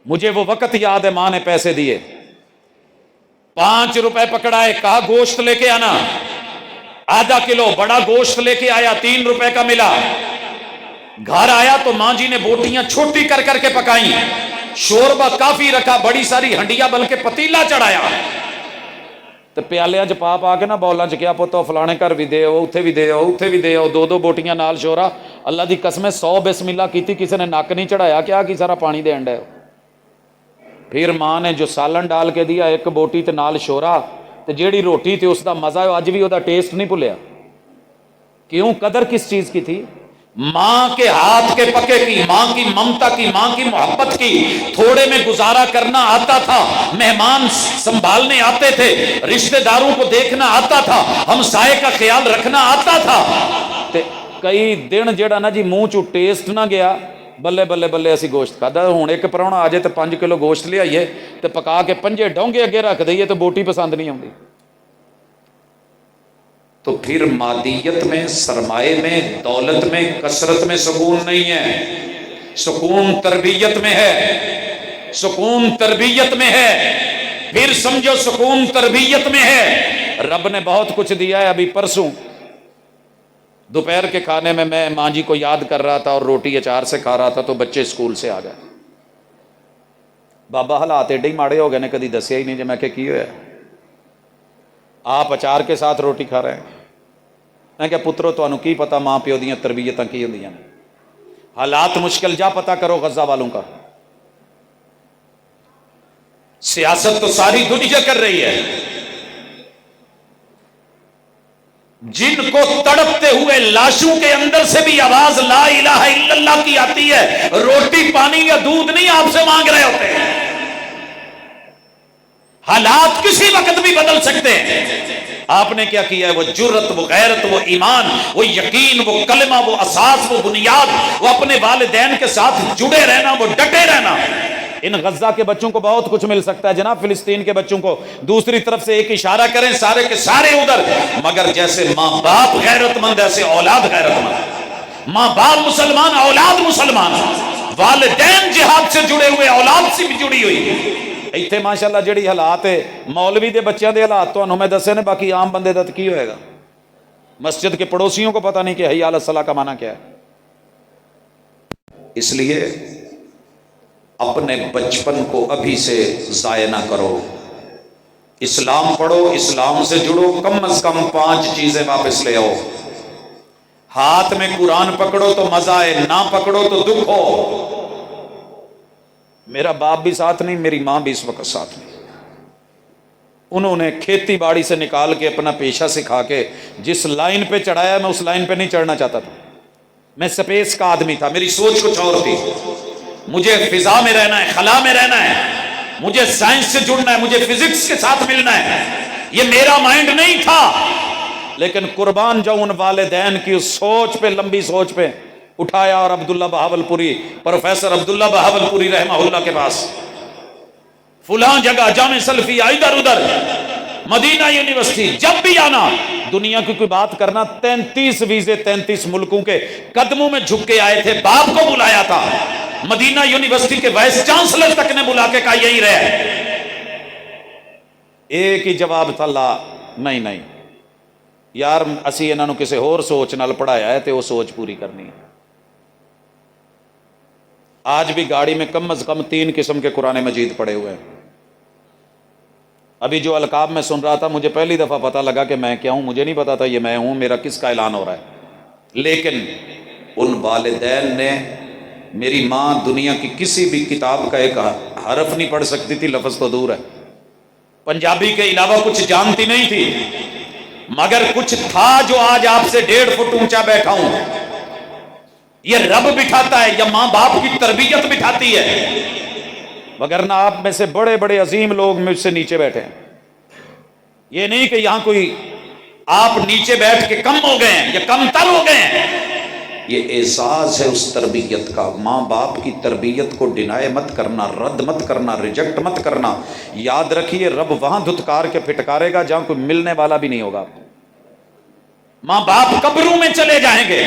مجھے وہ وقت یاد ہے، ماں نے پیسے دیے، 5 روپے پکڑائے، کہا گوشت لے کے آنا، ½ کلو بڑا گوشت لے کے آیا، 3 روپے کا ملا۔ گھر آیا تو ماں جی نے بوٹیاں چھوٹی کر کر کے پکائیں، شوربہ کافی رکھا، بڑی ساری ہنڈیا بلکہ پتیلا چڑھایا، تو پیالے چ پا پا کے نا بولاں چ کیا پتو فلانے گھر بھی دے آؤ، اتنے بھی دے آؤ، اتنے بھی دے آؤ، 2 بوٹیاں نال شورا۔ اللہ دی قسم 100 بسم اللہ کیتی، کسی نے نک نہیں چڑھایا، کیا کی سارا پانی دے انڈا۔ پھر ماں نے جو سالن ڈال کے دیا، 1 بوٹی تے نال شورا، تے جیڑی روٹی تھی اس دا مزہ اج بھی، او دا ٹیسٹ نہیں بھولیا۔ کیوں؟ قدر کس چیز کی تھی؟ ماں کے ہاتھ کے پکے کی، ماں کی ممتا کی، ماں کی محبت کی۔ تھوڑے میں گزارا کرنا آتا تھا، مہمان سنبھالنے آتے تھے، رشتہ داروں کو دیکھنا آتا تھا، ہمسائے کا خیال رکھنا آتا تھا۔ تے کئی دن جڑا نا جی منہ چ ٹیسٹ نہ گیا، بلے بلے بلے اسی گوشت کھادا۔ ہوں ایک پراؤنا آ جائے تو 5 کلو گوشت لے آئیے تو پکا کے 5 ڈونگے اگے رکھ دئیے تو بوٹی پسند نہیں آتی۔ تو پھر مادیت میں، سرمایے میں، دولت میں، کثرت میں سکون نہیں ہے، سکون تربیت میں ہے، سکون تربیت میں ہے۔ پھر سمجھو سکون تربیت میں ہے۔ رب نے بہت کچھ دیا ہے۔ ابھی پرسوں دوپہر کے کھانے میں ماں جی کو یاد کر رہا تھا اور روٹی اچار سے کھا رہا تھا، تو بچے اسکول سے آ گئے، بابا حالات ایڈے ہی ماڑے ہو گئے نے، کدی دسیا ہی نہیں۔ جو میں کہ کی ہوا، آپ اچار کے ساتھ روٹی کھا رہے ہیں؟ میں کہ پترو تانوں کی پتا ماں پیو دیاں تربیتاں کی ہوندیاں نے۔ حالات مشکل جا پتا کرو غزہ والوں کا۔ سیاست تو ساری دنیا کر رہی ہے، جن کو تڑپتے ہوئے لاشوں کے اندر سے بھی آواز لا الہ الا اللہ کی آتی ہے، روٹی پانی یا دودھ نہیں آپ سے مانگ رہے ہوتے ہیں۔ حالات کسی وقت بھی بدل سکتے ہیں۔ آپ نے کیا کیا ہے؟ وہ جرت، وہ غیرت، وہ ایمان، وہ یقین، وہ کلمہ، وہ اساس، وہ بنیاد، وہ اپنے والدین کے ساتھ جڑے رہنا، وہ ڈٹے رہنا۔ ان غزہ کے بچوں کو بہت کچھ مل سکتا ہے جناب، فلسطین کے بچوں کو دوسری طرف سے ایک اشارہ کریں سارے کے سارے ادھر، مگر جیسے ماں باپ غیرت مند ایسے اولاد غیرت مند، ماں باپ مسلمان اولاد مسلمان، والدین جہاد سے جڑے ہوئے اولاد سے بھی جڑی ہوئی۔ ایتھے ماشاءاللہ جڑی حالات ہے، مولوی دے بچیاں دے حالات تو میں دسے نے، باقی عام بندے دا کی ہوئے گا؟ مسجد کے پڑوسیوں کو پتہ نہیں کہ حی علی الصلاۃ کا معنی کیا ہے۔ اس لیے اپنے بچپن کو ابھی سے ضائع نہ کرو، اسلام پڑھو، اسلام سے جڑو، کم از کم 5 چیزیں واپس لے آؤ۔ ہاتھ میں قرآن پکڑو تو مزہ ہے، نہ پکڑو تو دکھ ہو۔ میرا باپ بھی ساتھ نہیں، میری ماں بھی اس وقت ساتھ نہیں۔ انہوں نے کھیتی باڑی سے نکال کے اپنا پیشہ سکھا کے جس لائن پہ چڑھایا، میں اس لائن پہ نہیں چڑھنا چاہتا تھا۔ میں سپیس کا آدمی تھا، میری سوچ کچھ اور تھی۔ مجھے فضا میں رہنا ہے، خلا میں رہنا ہے، مجھے سائنس سے جڑنا ہے، مجھے فزکس کے ساتھ ملنا ہے، یہ میرا مائنڈ نہیں تھا۔ لیکن قربان جاؤں ان والدین کی اس سوچ پہ، لمبی سوچ پہ، اٹھایا اور عبداللہ بہاولپوری، پروفیسر عبداللہ بہاولپوری رحمہ اللہ کے پاس، فلاں جگہ جامع سلفیہ، ادھر ادھر، مدینہ یونیورسٹی، جب بھی آنا دنیا کی کوئی بات کرنا، 33 ویزے 33 ملکوں کے قدموں میں جھک کے آئے تھے۔ باپ کو بلایا تھا، مدینہ یونیورسٹی کے وائس چانسلر تک نے بلا کے کہا یہی رہے۔ ایک ہی جواب تھا، لا، نہیں یار، اسی انہاں نوں کسے ہور سوچ نال پڑھایا ہے تے وہ سوچ پوری کرنی ہے۔ آج بھی گاڑی میں کم از کم 3 قسم کے قرآن مجید پڑے ہوئے ہیں۔ ابھی جو القاب میں سن رہا تھا، مجھے پہلی دفعہ پتہ لگا کہ میں کیا ہوں، مجھے نہیں پتا تھا یہ میں ہوں، میرا کس کا اعلان ہو رہا ہے۔ لیکن ان والدین نے، میری ماں دنیا کی کسی بھی کتاب کا ایک حرف نہیں پڑھ سکتی تھی، لفظ تو دور ہے، پنجابی کے علاوہ کچھ جانتی نہیں تھی، مگر کچھ تھا جو آج آپ سے 1.5 فٹ اونچا بیٹھا ہوں۔ یہ رب بٹھاتا ہے یا ماں باپ کی تربیت بٹھاتی ہے، وگرنہ آپ میں سے بڑے بڑے عظیم لوگ مجھ سے نیچے بیٹھے ہیں۔ یہ نہیں کہ یہاں کوئی آپ نیچے بیٹھ کے کم ہو گئے ہیں یا کم تر ہو گئے ہیں، یہ اعزاز ہے اس تربیت کا۔ ماں باپ کی تربیت کو ڈینائی مت کرنا، رد مت کرنا، ریجیکٹ مت کرنا۔ یاد رکھیے رب وہاں دھتکار کے پھٹکارے گا جہاں کوئی ملنے والا بھی نہیں ہوگا۔ ماں باپ قبروں میں چلے جائیں گے